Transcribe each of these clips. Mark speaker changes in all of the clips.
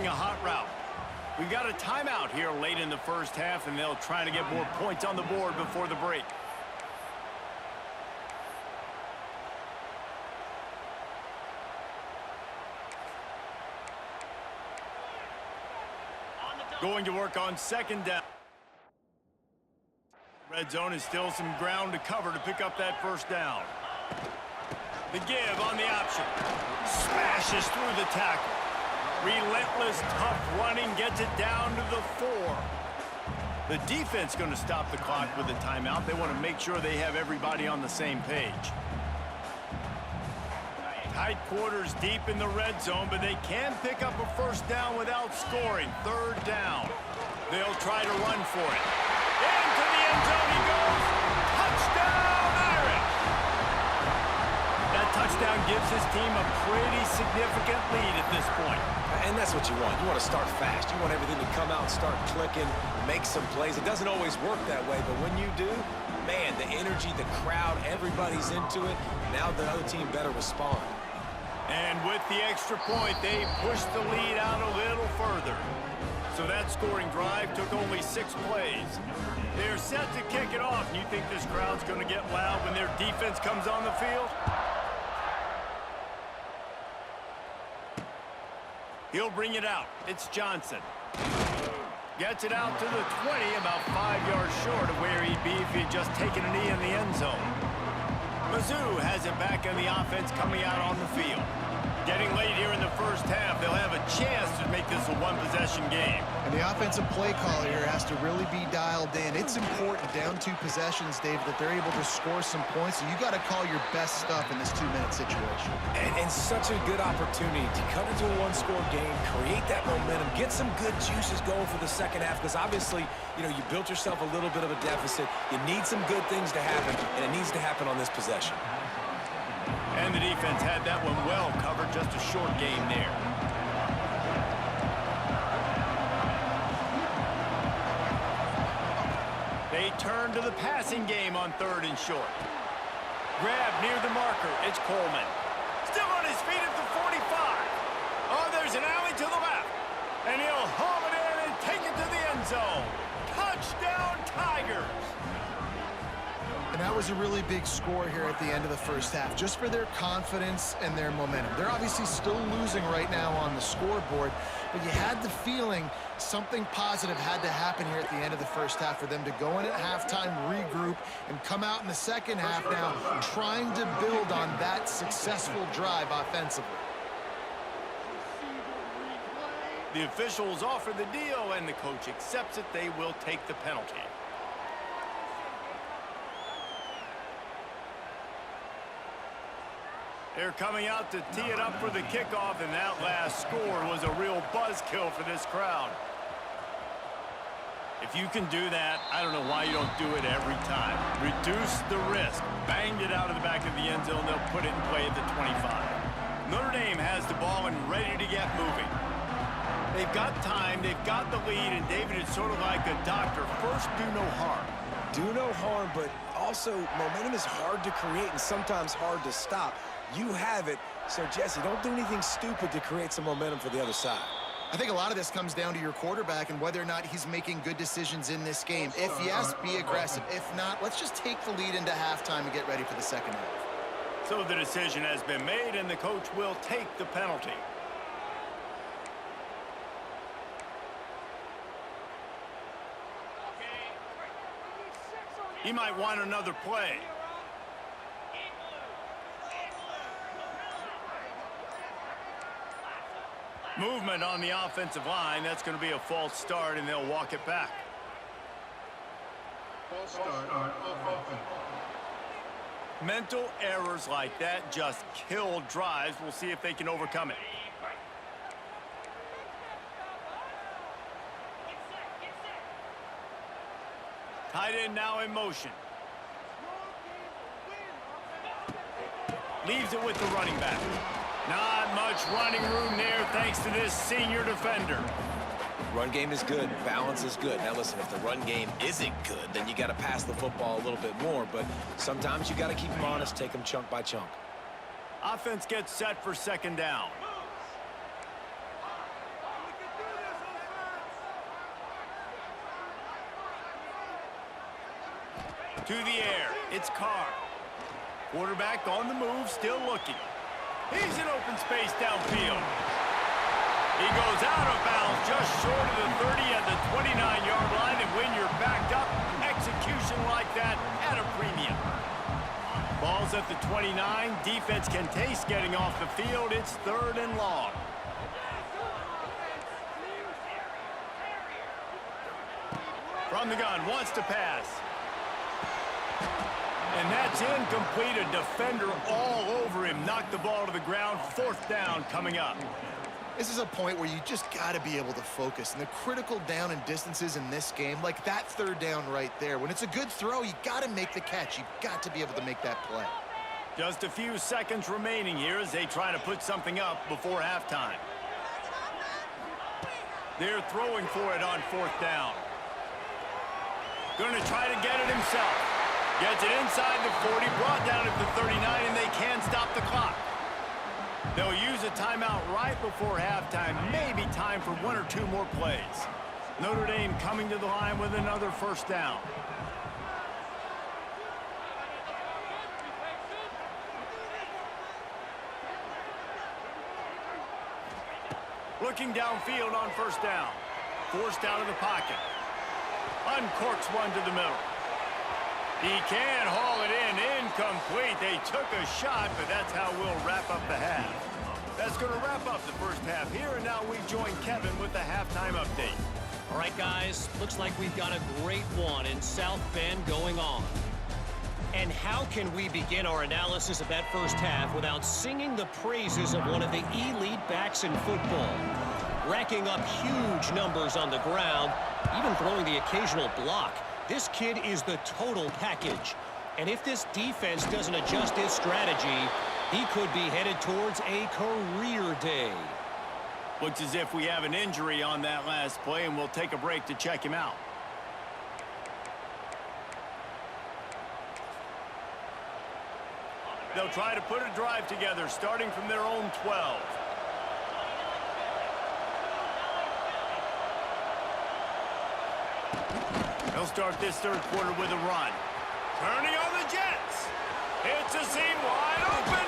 Speaker 1: running a hot route. We've got a timeout here late in the first half, and they'll try to get more points on the board before the break. Going to work on second down. Red zone is still some ground to cover to pick up that first down. The give on the option. Smashes through the tackle. Relentless, tough running gets it down to the 4. The defense going to stop the clock with a timeout. They want to make sure they have everybody on the same page. Tight quarters deep in the red zone, but they can pick up a first down without scoring. Third down. They'll try to run for it. Into the end zone he goes. Touchdown, Irish! That touchdown gives his team a pretty significant lead at this point.
Speaker 2: And that's what you want. You want to start fast. You want everything to come out and start clicking, make some plays. It doesn't always work that way, but when you do, man, the energy, the crowd, everybody's into it. Now the other team better respond.
Speaker 1: And with the extra point, they pushed the lead out a little further. So that scoring drive took only 6 plays. They're set to kick it off. You think this crowd's going to get loud when their defense comes on the field? He'll bring it out. It's Johnson. Gets it out to the 20, about 5 yards short of where he'd be if he'd just taken a knee in the end zone. Mizzou has it back in the offense coming out on the field. Getting late here in the first half, they'll have a chance to make this a one-possession game.
Speaker 3: And the offensive play caller here has to really be dialed in. It's important down 2 possessions, Dave, that they're able to score some points. So you got to call your best stuff in this 2-minute situation.
Speaker 2: And such a good opportunity to cut into a one-score game, create that momentum, get some good juices going for the second half, because obviously, you know, you built yourself a little bit of a deficit. You need some good things to happen, and it needs to happen on this possession.
Speaker 1: And the defense had that one well covered, just a short game there. They turn to the passing game on 3rd and short. Grab near the marker, it's Coleman. Still on his feet at the 45. Oh, there's an alley to the left. And he'll home it in and take it to the end zone. Touchdown, Tigers!
Speaker 3: And that was a really big score here at the end of the first half, just for their confidence and their momentum. They're obviously still losing right now on the scoreboard, but you had the feeling something positive had to happen here at the end of the first half for them to go in at halftime, regroup, and come out in the second half now trying to build on that successful drive offensively.
Speaker 1: The officials offer the deal, and the coach accepts it. They will take the penalty. They're coming out to tee it up for the kickoff, and that last score was a real buzzkill for this crowd. If you can do that, I don't know why you don't do it every time. Reduce the risk. Banged it out of the back of the end zone. They'll put it in play at the 25. Notre Dame has the ball and ready to get moving. They've got time. They've got the lead, and David is sort of like a doctor. First, do no harm.
Speaker 2: Do no harm, but also momentum is hard to create and sometimes hard to stop. You have it, so Jesse, don't do anything stupid to create some momentum for the other side.
Speaker 3: I think a lot of this comes down to your quarterback and whether or not he's making good decisions in this game. If yes, be aggressive. If not, let's just take the lead into halftime and get ready for the second half.
Speaker 1: So the decision has been made, and the coach will take the penalty. He might want another play. Movement on the offensive line. That's going to be a false start, and they'll walk it back.
Speaker 4: False start.
Speaker 1: Mental errors like that just kill drives. We'll see if they can overcome it. Tight end now in motion. Leaves it with the running back. Not much running room there thanks to this senior defender.
Speaker 2: Run game is good. Balance is good. Now listen, if the run game isn't good, then you got to pass the football a little bit more. But sometimes you got to keep them honest, take them chunk by chunk.
Speaker 1: Offense gets set for second down. To the air, it's Carr. Quarterback on the move, still looking. He's in open space downfield. He goes out of bounds just short of the 30 at the 29-yard line, and when you're backed up, execution like that at a premium. Ball's at the 29. Defense can taste getting off the field. It's 3rd and long. From the gun, wants to pass. And that's incomplete. A defender all over him. Knocked the ball to the ground. 4th down coming up.
Speaker 3: This is a point where you just got to be able to focus. And the critical down and distances in this game, like that 3rd down right there, when it's a good throw, you got to make the catch. You've got to be able to make that play.
Speaker 1: Just a few seconds remaining here as they try to put something up before halftime. They're throwing for it on 4th down. Going to try to get it himself. Gets it inside the 40, brought down at the 39, and they can stop the clock. They'll use a timeout right before halftime. Maybe time for 1 or 2 more plays. Notre Dame coming to the line with another 1st down. Looking downfield on 1st down. Forced out of the pocket. Uncorks one to the middle. He can haul it in. Incomplete. They took a shot, but that's how we'll wrap up the half. That's going to wrap up the first half here, and now we join Kevin with the halftime update.
Speaker 4: All right, guys, looks like we've got a great one in South Bend going on. And how can we begin our analysis of that first half without singing the praises of one of the elite backs in football? Racking up huge numbers on the ground, even throwing the occasional block. This kid is the total package. And if this defense doesn't adjust its strategy, he could be headed towards a career day.
Speaker 1: Looks as if we have an injury on that last play, and we'll take a break to check him out. They'll try to put a drive together, starting from their own 12. They'll start this 3rd quarter with a run. Turning on the Jets. It's a seam wide open.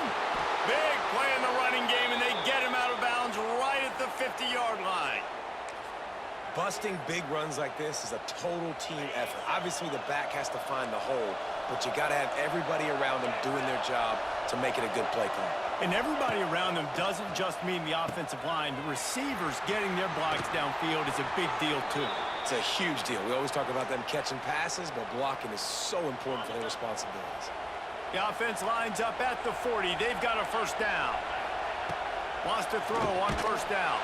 Speaker 1: Big play in the running game, and they get him out of bounds right at the 50-yard line.
Speaker 2: Busting big runs like this is a total team effort. Obviously, the back has to find the hole, but you got to have everybody around them doing their job to make it a good play call.
Speaker 1: And everybody around them doesn't just mean the offensive line. The receivers getting their blocks downfield is a big deal, too.
Speaker 2: It's a huge deal. We always talk about them catching passes, but blocking is so important for their responsibilities.
Speaker 1: The offense lines up at the 40. They've got a 1st down. Wants to throw on 1st down.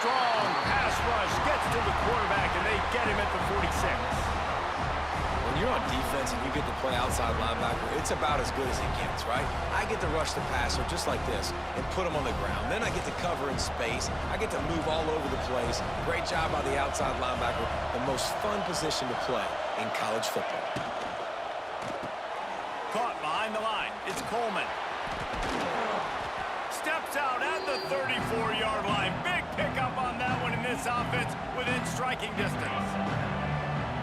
Speaker 1: Strong pass rush. Gets to the quarterback, and they get him at the 46.
Speaker 2: When you're on defense and you get to play outside linebacker, it's about as good as it gets, right? I get to rush the passer just like this and put him on the ground. Then I get to cover in space. I get to move all over the place. Great job by the outside linebacker. The most fun position to play in college football.
Speaker 1: Caught behind the line. It's Coleman. Steps out at the 34-yard line. Big pickup on that one in this offense within striking distance.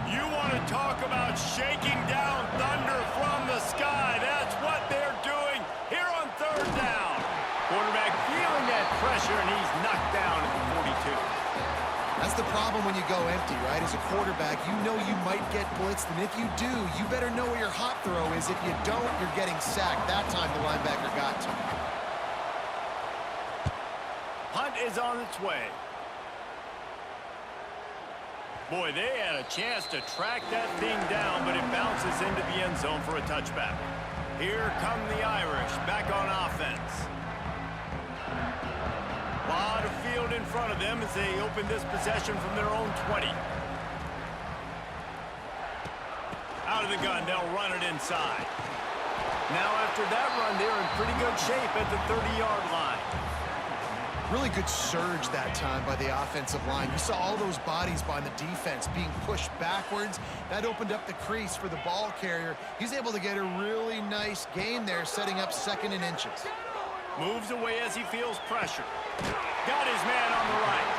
Speaker 1: You want to talk about shaking down thunder from the sky. That's what they're doing here on 3rd down. Quarterback feeling that pressure, and he's knocked down at the 42.
Speaker 3: That's the problem when you go empty, right? As a quarterback, you know you might get blitzed, and if you do, you better know where your hot throw is. If you don't, you're getting sacked. That time the linebacker got to him.
Speaker 1: Hunt is on its way. Boy, they had a chance to track that thing down, but it bounces into the end zone for a touchback. Here come the Irish back on offense. A lot of field in front of them as they open this possession from their own 20. Out of the gun, they'll run it inside. Now after that run, they're in pretty good shape at the 30-yard line.
Speaker 3: Really good surge that time by the offensive line. You saw all those bodies by the defense being pushed backwards. That opened up the crease for the ball carrier. He's able to get a really nice gain there, setting up 2nd and inches.
Speaker 1: Moves away as he feels pressure. Got his man on the right.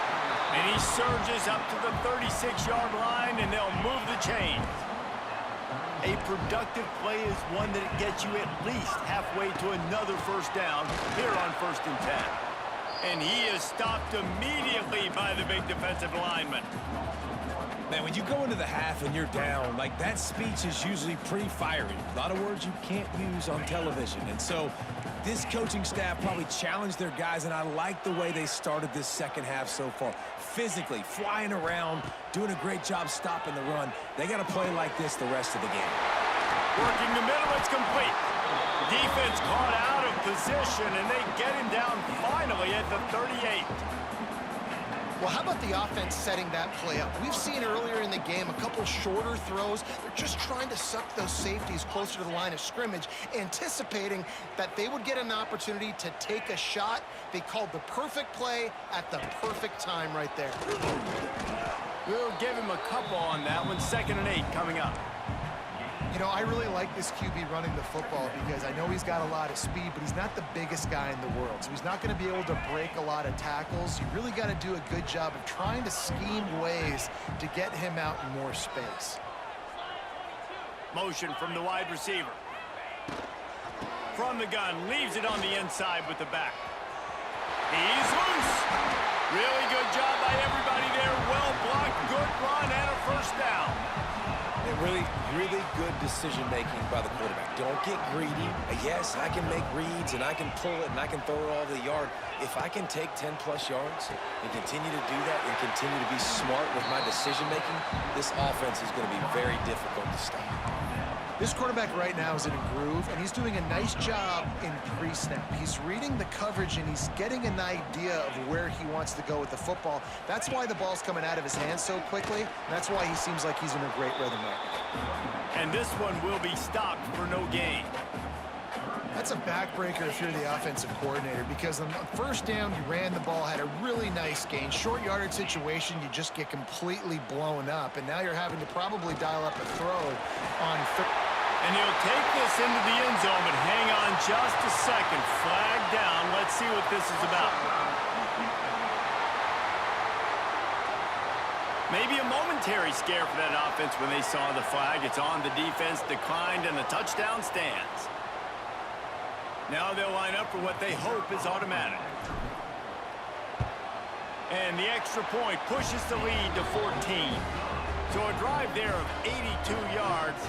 Speaker 1: And he surges up to the 36-yard line, and they'll move the chains. A productive play is one that gets you at least halfway to another first down here on 1st and 10. And he is stopped immediately by the big defensive lineman.
Speaker 2: Man, when you go into the half and you're down, like, that speech is usually pretty fiery. A lot of words you can't use on television. And so this coaching staff probably challenged their guys, and I like the way they started this second half so far. Physically, flying around, doing a great job stopping the run. They got to play like this the rest of the game.
Speaker 1: Working the middle, it's complete. Defense caught out of position, and they get him down finally at the 38.
Speaker 3: Well, how about the offense setting that play up? We've seen earlier in the game a couple shorter throws. They're just trying to suck those safeties closer to the line of scrimmage, anticipating that they would get an opportunity to take a shot. They called the perfect play at the perfect time right there.
Speaker 1: We'll give him a couple on that one. 2nd and 8 coming up.
Speaker 3: You know, I really like this QB running the football because I know he's got a lot of speed, but he's not the biggest guy in the world. So he's not going to be able to break a lot of tackles. You really got to do a good job of trying to scheme ways to get him out in more space.
Speaker 1: Motion from the wide receiver. From the gun, leaves it on the inside with the back. He's loose. Really good job by everybody there. Well blocked, good run, and a first down.
Speaker 2: Really good decision-making by the quarterback. Don't get greedy. Yes, I can make reads, and I can pull it, and I can throw it all over the yard. If I can take 10-plus yards and continue to do that and continue to be smart with my decision-making, this offense is going to be very difficult to stop.
Speaker 3: This quarterback right now is in a groove, and he's doing a nice job in pre-snap. He's reading the coverage, and he's getting an idea of where he wants to go with the football. That's why the ball's coming out of his hands so quickly. That's why he seems like he's in a great rhythm right now.
Speaker 1: And this one will be stopped for no gain.
Speaker 3: That's a backbreaker if you're the offensive coordinator, because on the first down, you ran the ball, had a really nice gain. Short yardage situation, you just get completely blown up, and now you're having to probably dial up a throw on third.
Speaker 1: And he'll take this into the end zone, but hang on just a second. Flag down. Let's see what this is about. Maybe a momentary scare for that offense when they saw the flag. It's on, the defense declined, and the touchdown stands. Now they'll line up for what they hope is automatic. And the extra point pushes the lead to 14. So a drive there of 82 yards.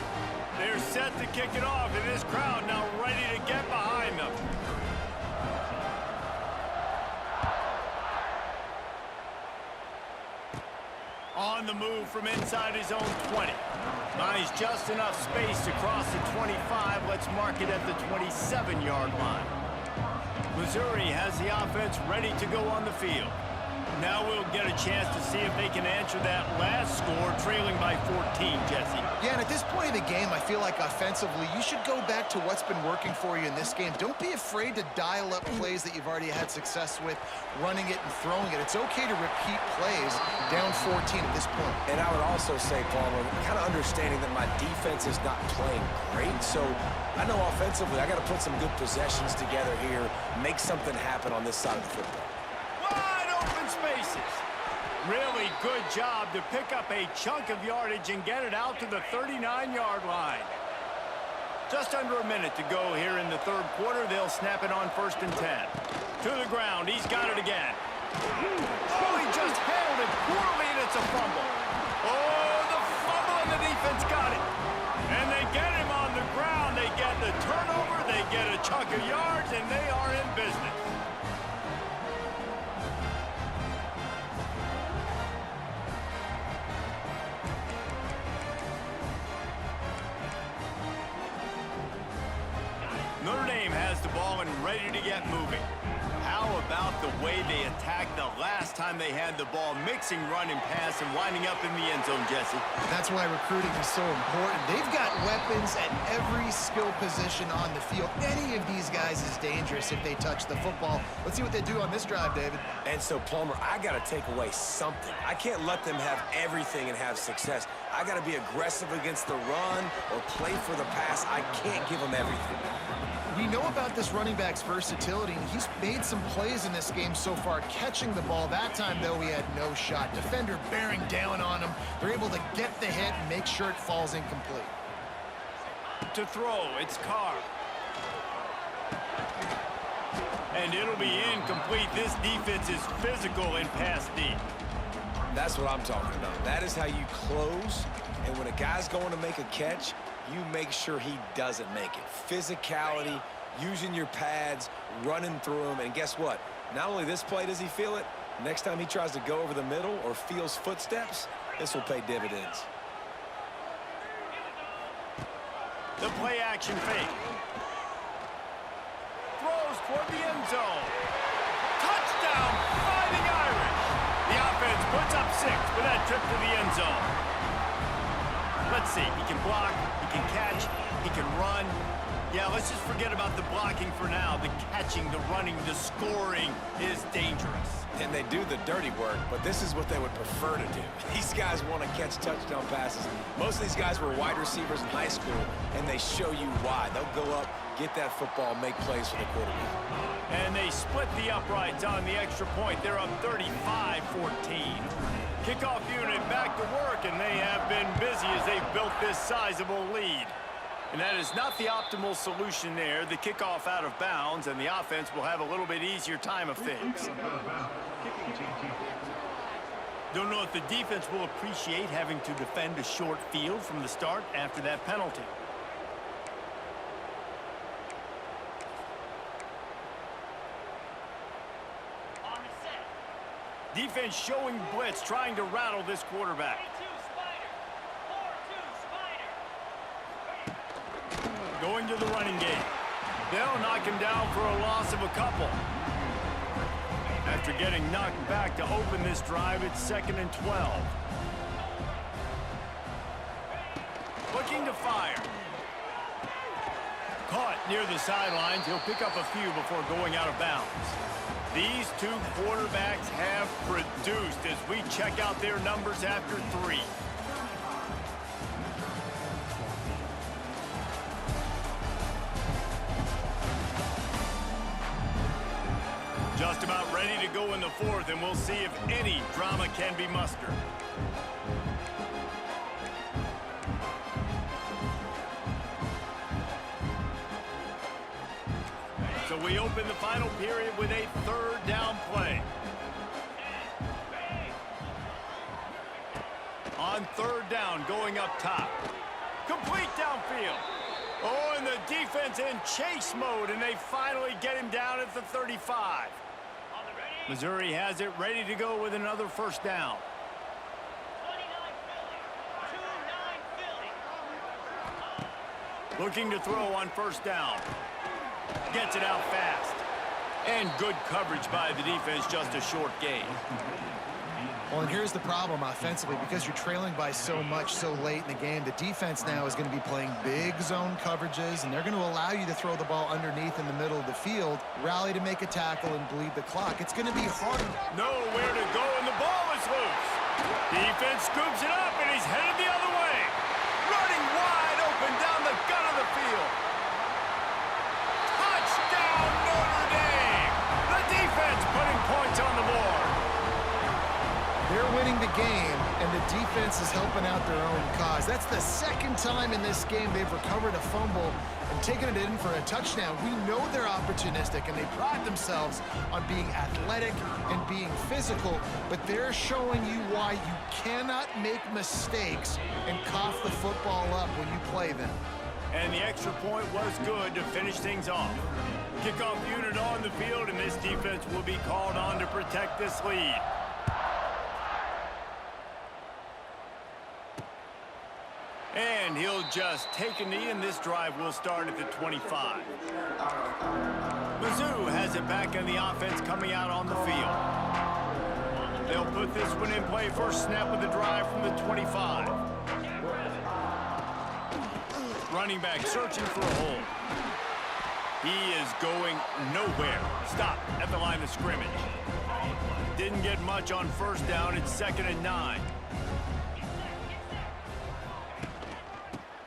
Speaker 1: They're set to kick it off, and this crowd now ready to get behind them. On the move from inside his own 20. Buys just enough space to cross the 25. Let's mark it at the 27-yard line. Missouri has the offense ready to go on the field. Now we'll get a chance to see if they can answer that last score, trailing by 14, Jesse.
Speaker 3: Yeah, and at this point of the game, I feel like offensively, you should go back to what's been working for you in this game. Don't be afraid to dial up plays that you've already had success with, running it and throwing it. It's okay to repeat plays down 14 at this point.
Speaker 2: And I would also say, Palmer, kind of understanding that my defense is not playing great, so I know offensively I got to put some good possessions together here, make something happen on this side of the football.
Speaker 1: Wide open spaces. Really good job to pick up a chunk of yardage and get it out to the 39-yard line. Just under a minute to go here in the third quarter. They'll snap it on 1st and 10. To the ground. He's got it again. Oh, he just held it poorly, and it's a fumble. Oh, the fumble, and the defense got it. And they get him on the ground. They get the turnover. They get a chunk of yards, and they are in business. Notre Dame has the ball and ready to get moving. How about the way they attacked the last time they had the ball, mixing run and pass and winding up in the end zone, Jesse?
Speaker 3: That's why recruiting is so important. They've got weapons at every skill position on the field. Any of these guys is dangerous if they touch the football. Let's see what they do on this drive, David.
Speaker 2: And so, Palmer, I got to take away something. I can't let them have everything and have success. I got to be aggressive against the run or play for the pass. I can't give them everything.
Speaker 3: We know about this running back's versatility, and he's made some plays in this game so far, catching the ball. That time, though, he had no shot. Defender bearing down on him. They're able to get the hit and make sure it falls incomplete.
Speaker 1: To throw, it's Carr. And it'll be incomplete. This defense is physical in pass deep.
Speaker 2: That's what I'm talking about. That is how you close. And when a guy's going to make a catch, you make sure he doesn't make it. Physicality, using your pads, running through them. And guess what? Not only this play does he feel it, next time he tries to go over the middle or feels footsteps, this will pay dividends.
Speaker 1: The play action fake. Throws toward the end zone. Touchdown, Fighting Irish. The offense puts up 6 with that trip to the end zone. Let's see, he can block, he can catch, he can run. Yeah, let's just forget about the blocking for now. The catching, the running, the scoring is dangerous.
Speaker 2: And they do the dirty work, but this is what they would prefer to do. These guys want to catch touchdown passes. Most of these guys were wide receivers in high school, and they show you why. They'll go up, get that football, make plays for the quarterback.
Speaker 1: And they split the uprights on the extra point. They're up 35-14. Kickoff unit back to work, and they have been busy as they've built this sizable lead. And that is not the optimal solution there. The kickoff out of bounds, and the offense will have a little bit easier time of things. Don't know if the defense will appreciate having to defend a short field from the start after that penalty. Defense showing blitz, trying to rattle this quarterback. Going to the running game. They'll knock him down for a loss of a couple. After getting knocked back to open this drive, it's 2nd and 12. Looking to fire. Caught near the sidelines. He'll pick up a few before going out of bounds. These two quarterbacks have produced as we check out their numbers after 3. Just about ready to go in the 4th, and we'll see if any drama can be mustered. So we open the final period with a 3rd down play. On 3rd down, going up top. Complete downfield. Oh, and the defense in chase mode, and they finally get him down at the 35. Missouri has it ready to go with another 1st down. Looking to throw on 1st down. Gets it out fast. And good coverage by the defense, just a short gain.
Speaker 3: Well, and here's the problem offensively. Because you're trailing by so much so late in the game, the defense now is going to be playing big zone coverages, and they're going to allow you to throw the ball underneath in the middle of the field, rally to make a tackle, and bleed the clock. It's going to be hard.
Speaker 1: Nowhere to go, and the ball is loose. Defense scoops it up, and he's headed the other way. Running wide open down the gut of the field. Touchdown, Notre Dame! The defense putting points on the board.
Speaker 3: They're winning the game, and the defense is helping out their own cause. That's the 2nd time in this game they've recovered a fumble and taken it in for a touchdown. We know they're opportunistic, and they pride themselves on being athletic and being physical, but they're showing you why you cannot make mistakes and cough the football up when you play them.
Speaker 1: And the extra point was good to finish things off. Kickoff unit on the field, and this defense will be called on to protect this lead. And he'll just take a knee, and this drive will start at the 25. Mizzou has it back in the offense coming out on the field. They'll put this one in play. First snap of the drive from the 25. Running back searching for a hole. He is going nowhere. Stop at the line of scrimmage. Didn't get much on 1st down. It's 2nd and 9.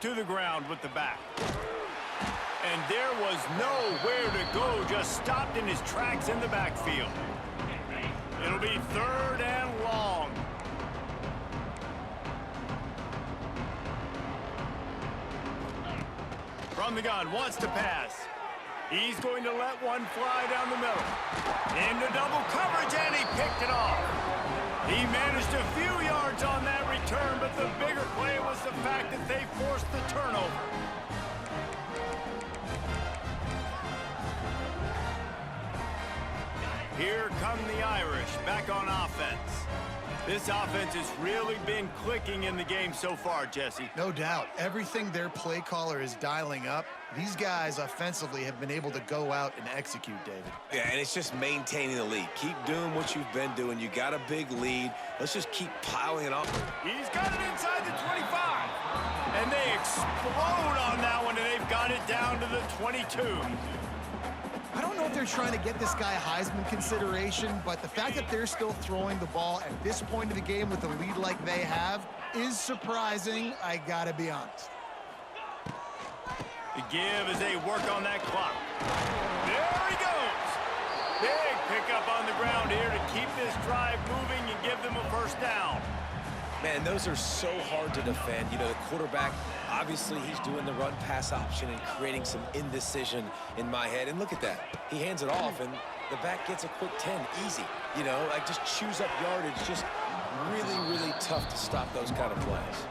Speaker 1: To the ground with the back. And there was nowhere to go, just stopped in his tracks in the backfield. It'll be 3rd and long. – 2 From the gun, wants to pass. He's going to let one fly down the middle. Into double coverage, and he picked it off. He managed a few yards on that return, but the bigger play was the fact that they forced the turnover. Here come the Irish, back on offense. This offense has really been clicking in the game so far, Jesse.
Speaker 3: No doubt. Everything their play caller is dialing up, these guys offensively have been able to go out and execute, David.
Speaker 2: Yeah, and it's just maintaining the lead. Keep doing what you've been doing. You got a big lead. Let's just keep piling it up.
Speaker 1: He's got it inside the 25. And they explode on that one, and they've got it down to the 22.
Speaker 3: I don't know if they're trying to get this guy Heisman consideration, but the fact that they're still throwing the ball at this point of the game with a lead like they have is surprising, I gotta be honest.
Speaker 1: The give as they work on that clock. There he goes. Big pickup on the ground here to keep this drive moving and give them a first down.
Speaker 2: Man, those are so hard to defend. You know, the quarterback, obviously he's doing the run-pass option and creating some indecision in my head. And look at that. He hands it off, and the back gets a quick 10. Easy. You know, like just chews up yardage. Just really, really tough to stop those kind of plays.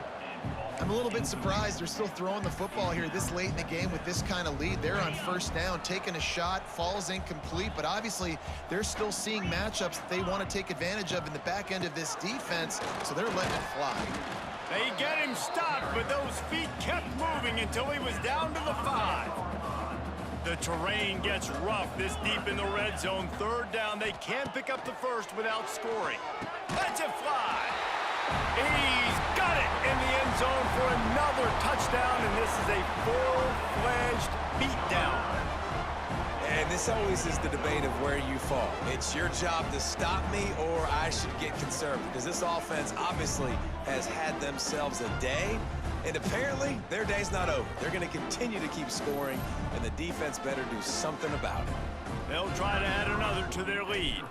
Speaker 3: I'm a little bit surprised they're still throwing the football here this late in the game with this kind of lead. They're on first down, taking a shot, falls incomplete, but obviously they're still seeing matchups that they want to take advantage of in the back end of this defense, so they're letting it fly.
Speaker 1: They get him stopped, but those feet kept moving until he was down to the 5. The terrain gets rough this deep in the red zone. Third down, they can't pick up the first without scoring. Let's it fly. He's got it in the end zone for another touchdown, and this is a full-fledged beatdown.
Speaker 2: And this always is the debate of where you fall. It's your job to stop me, or I should get conservative, because this offense obviously has had themselves a day, and apparently their day's not over. They're going to continue to keep scoring, and the defense better do something about it.
Speaker 1: They'll try to add another to their lead.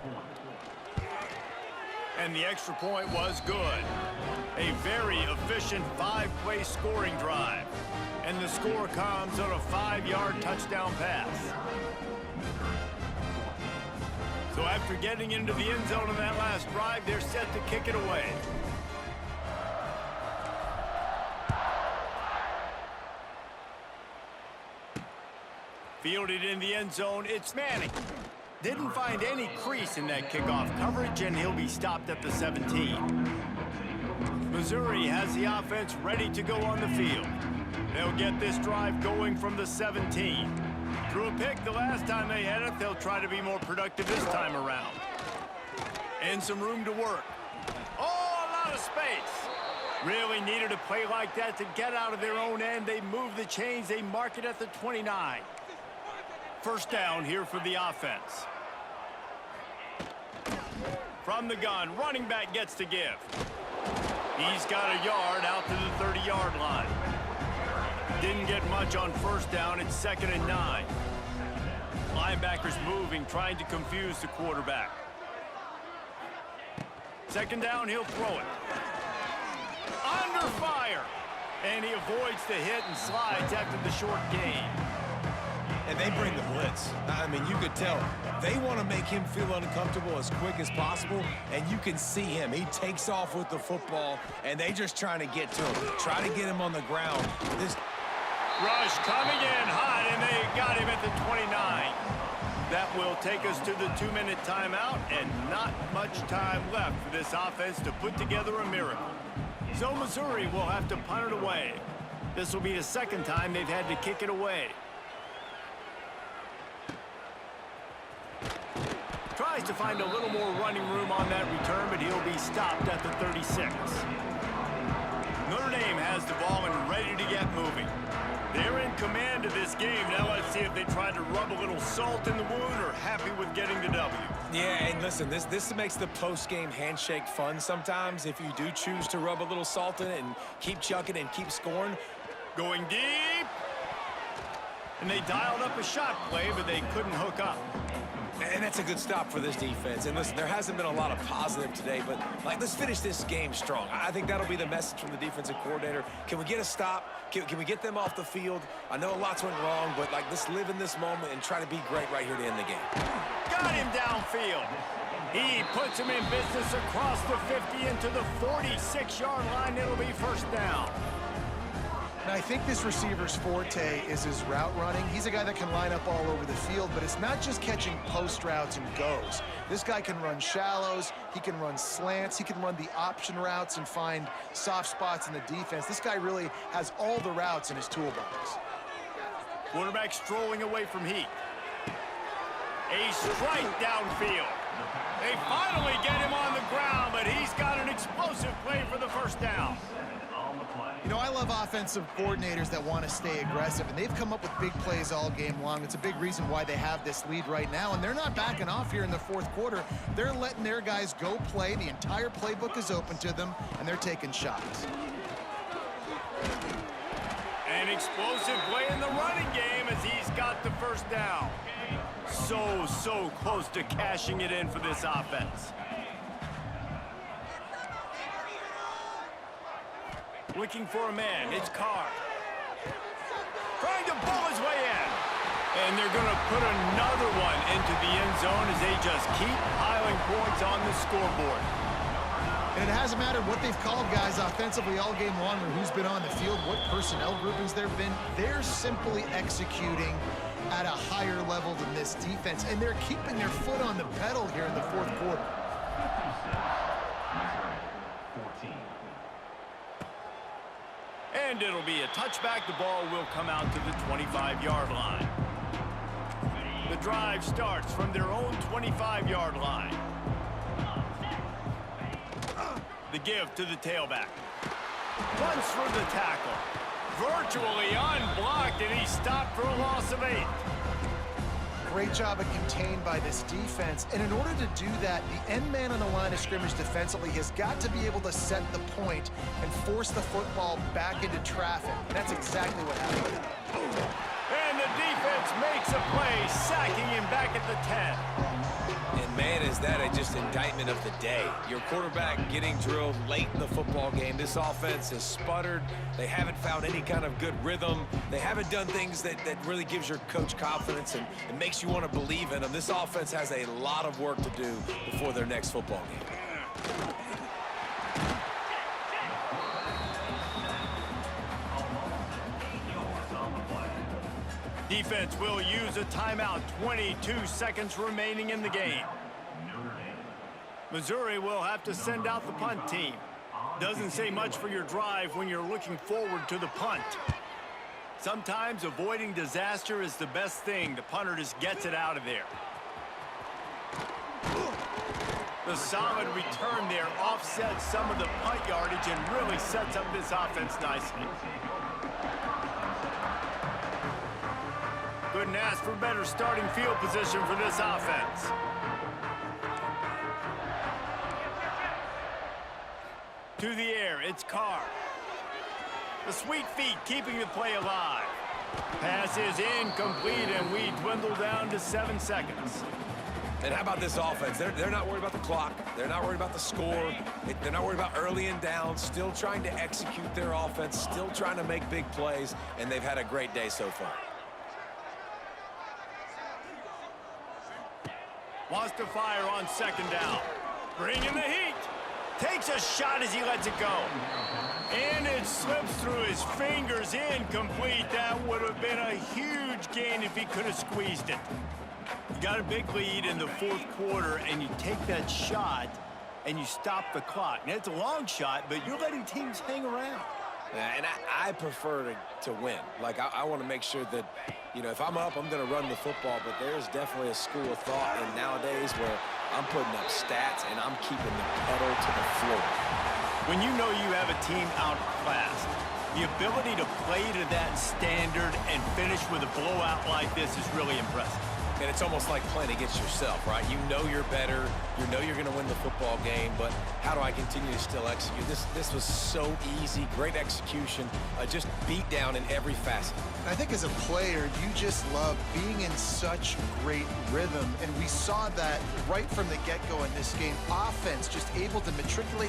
Speaker 1: And the extra point was good. A very efficient 5-play scoring drive. And the score comes on a 5-yard touchdown pass. So after getting into the end zone on that last drive, they're set to kick it away. Fielded in the end zone, it's Manning. Didn't find any crease in that kickoff coverage, and he'll be stopped at the 17. Missouri has the offense ready to go on the field. They'll get this drive going from the 17. Threw a pick the last time they had it. They'll try to be more productive this time around. And some room to work. Oh, a lot of space. Really needed a play like that to get out of their own end. They move the chains. They mark it at the 29. First down here for the offense. From the gun, running back gets to give. He's got a yard out to the 30-yard line. Didn't get much on first down. It's 2nd and 9. Linebackers moving, trying to confuse the quarterback. Second down, he'll throw it. Under fire. And he avoids the hit and slides after the short gain.
Speaker 2: And they bring the blitz. I mean, you could tell they want to make him feel uncomfortable as quick as possible, and you can see him. He takes off with the football, and they just trying to get to him, try to get him on the ground. This
Speaker 1: rush coming in hot, and they got him at the 29. That will take us to the 2-minute timeout, and not much time left for this offense to put together a miracle. So Missouri will have to punt it away. This will be the second time they've had to kick it away. Tries to find a little more running room on that return, but he'll be stopped at the 36. Notre Dame has the ball and ready to get moving. They're in command of this game. Now let's see if they try to rub a little salt in the wound or happy with getting the W.
Speaker 2: Yeah, and listen, this makes the post-game handshake fun sometimes if you do choose to rub a little salt in it and keep chucking and keep scoring.
Speaker 1: Going deep. And they dialed up a shot play, but they couldn't hook up.
Speaker 2: And that's a good stop for this defense. And listen, there hasn't been a lot of positive today, but let's finish this game strong. I think that'll be the message from the defensive coordinator. Can we get a stop? Can we get them off the field? I know lots went wrong, but let's live in this moment and try to be great right here to end the game.
Speaker 1: Got him downfield. He puts him in business across the 50 into the 46-yard line. It'll be first down.
Speaker 3: And I think this receiver's forte is his route running. He's a guy that can line up all over the field, but it's not just catching post routes and goes. This guy can run shallows, he can run slants, he can run the option routes and find soft spots in the defense. This guy really has all the routes in his toolbox.
Speaker 1: Quarterback strolling away from Heat. A strike downfield. They finally get him on the ground, but he's got an explosive play for the first down.
Speaker 3: You know, I love offensive coordinators that want to stay aggressive, and they've come up with big plays all game long. It's a big reason why they have this lead right now, and they're not backing off here in the fourth quarter. They're letting their guys go play. The entire playbook is open to them, and they're taking shots.
Speaker 1: An explosive play in the running game as he's got the first down. So close to cashing it in for this offense. Looking for a man, it's Carr. Trying to pull his way in. And they're going to put another one into the end zone as they just keep piling points on the scoreboard.
Speaker 3: And it hasn't mattered what they've called guys offensively all game long or who's been on the field, what personnel groupings there have been. They're simply executing at a higher level than this defense, and they're keeping their foot on the pedal here in the fourth quarter.
Speaker 1: And it'll be a touchback. The ball will come out to the 25-yard line. The drive starts from their own 25-yard line. The give to the tailback. Runs for the tackle. Virtually unblocked, and he stopped for a loss of 8.
Speaker 3: Great job of contained by this defense. And in order to do that, the end man on the line of scrimmage defensively has got to be able to set the point and force the football back into traffic. And that's exactly what happened.
Speaker 1: And the defense makes a play, sacking him back at the 10.
Speaker 2: And man, is that just indictment of the day. Your quarterback getting drilled late in the football game. This offense has sputtered. They haven't found any kind of good rhythm. They haven't done things that really gives your coach confidence and makes you want to believe in them. This offense has a lot of work to do before their next football game.
Speaker 1: Defense will use a timeout. 22 seconds remaining in the game. Missouri will have to send out the punt team. Doesn't say much for your drive when you're looking forward to the punt. Sometimes avoiding disaster is the best thing. The punter just gets it out of there. The solid return there offsets some of the punt yardage and really sets up this offense nicely. Couldn't ask for better starting field position for this offense. To the air, it's Carr. The sweet feet keeping the play alive. Pass is incomplete, and we dwindle down to 7 seconds.
Speaker 2: And how about this offense? They're not worried about the clock. They're not worried about the score. They're not worried about early and down. Still trying to execute their offense. Still trying to make big plays, and they've had a great day so far.
Speaker 1: Wants to fire on second down. Bringing the heat. Takes a shot as he lets it go. And it slips through his fingers. Incomplete. That would have been a huge gain if he could have squeezed it. You got a big lead in the fourth quarter, and you take that shot, and you stop the clock. Now, it's a long shot, but you're letting teams hang around.
Speaker 2: And I prefer to win. Like, I want to make sure that, you know, if I'm up, I'm going to run the football. But there's definitely a school of thought in nowadays where I'm putting up stats and I'm keeping the pedal to the floor.
Speaker 1: When you know you have a team outclassed, the ability to play to that standard and finish with a blowout like this is really impressive.
Speaker 2: And it's almost like playing against yourself, right? You know you're better. You know you're going to win the football game, but how do I continue to still execute? This was so easy. Great execution. Just beat down in every facet.
Speaker 3: I think as a player, you just love being in such great rhythm, and we saw that right from the get-go in this game. Offense just able to matriculate